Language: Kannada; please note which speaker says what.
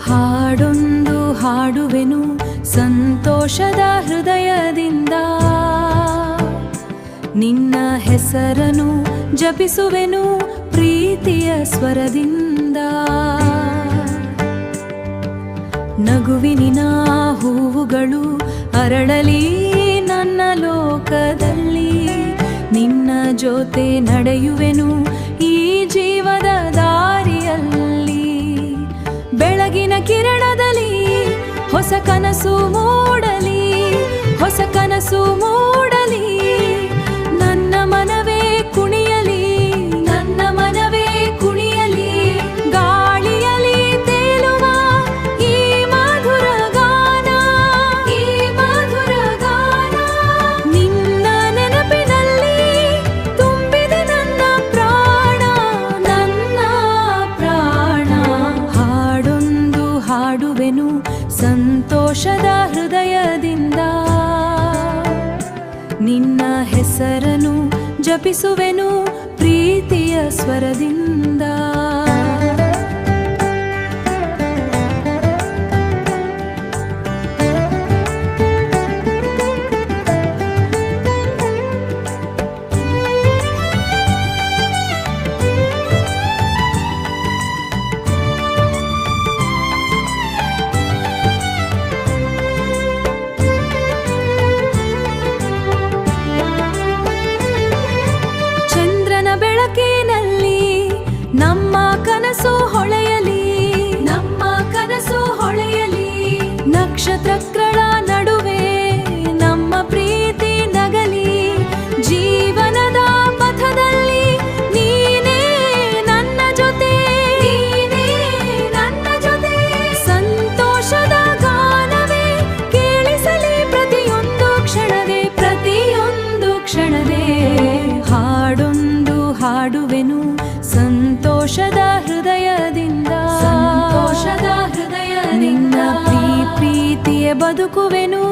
Speaker 1: ಹಾಡೊಂದು ಹಾಡುವೆನು ಸಂತೋಷದ ಹೃದಯದಿಂದ, ನಿನ್ನ ಹೆಸರನ್ನು ಜಪಿಸುವೆನು ಪ್ರೀತಿಯ ಸ್ವರದಿಂದ. ನಗುವಿನ ಹೂವುಗಳು ಅರಳಲಿ ನನ್ನ ಲೋಕದಲ್ಲಿ, ನಿನ್ನ ಜೊತೆ ನಡೆಯುವೆನು ಈ ಜೀವದ ದಾರಿಯಲ್ಲಿ. ಬೆಳಗಿನ ಕಿರಣದಲ್ಲಿ ಹೊಸ ಕನಸು ಮೂಡಲಿ, ಹೊಸ ಕನಸು ಮೂಡಲಿ. ನನ್ನ ಮನವೇ ಕುಣಿಯಲಿ, ನನ್ನ ಮನವೇ ಕುಣಿಯಲಿ. ಗಾಳಿಯಲ್ಲಿ ತೇಲುವ ಈ ಮಧುರ ಗಾನ, ಈ ಮಧುರ ಗಾನ. ನಿನ್ನ ನೆನಪಿನಲ್ಲಿ ತುಂಬಿದೆ ನನ್ನ ಪ್ರಾಣ, ನನ್ನ ಪ್ರಾಣ. ಹಾಡೊಂದು ಹಾಡುವೆನು ಸಂತೋಷದ ಹೃದಯದಿಂದ, ನಿನ್ನ ಹೆಸರನ್ನು ಜಪಿಸುವೆನು ಪ್ರೀತಿಯ ಸ್ವರದಿಂದ. ಬೆಳಕಿನಲ್ಲಿ ನಮ್ಮ ಕನಸು ಹೊಳೆಯಲಿ, ನಮ್ಮ ಕನಸು ಹೊಳೆಯಲಿ. ನಕ್ಷತ್ರಗಳ ನಡುವೆ ನಮ್ಮ ಪ್ರೀತಿ ನಗಲಿ, ಜೀವನದ ಪಥದಲ್ಲಿ ನೀನೇ ನನ್ನ ಜೊತೆ, ನೀನೇ ನನ್ನ ಜೊತೆ. ಸಂತೋಷದ ಗಾನವೇ ಕೇಳಿಸಲಿ ಪ್ರತಿಯೊಂದು ಕ್ಷಣವೇ, ಪ್ರತಿಯೊಂದು ಕ್ಷಣವೇ. ಹಾಡೊಂದು ಹಾಡುವೆನು ಸಂತೋಷದ ಹೃದಯದಿಂದ, ಸಂತೋಷದ ಹೃದಯ. ನಿನ್ನ ಪ್ರೀತಿಯ ಬದುಕುವೆನು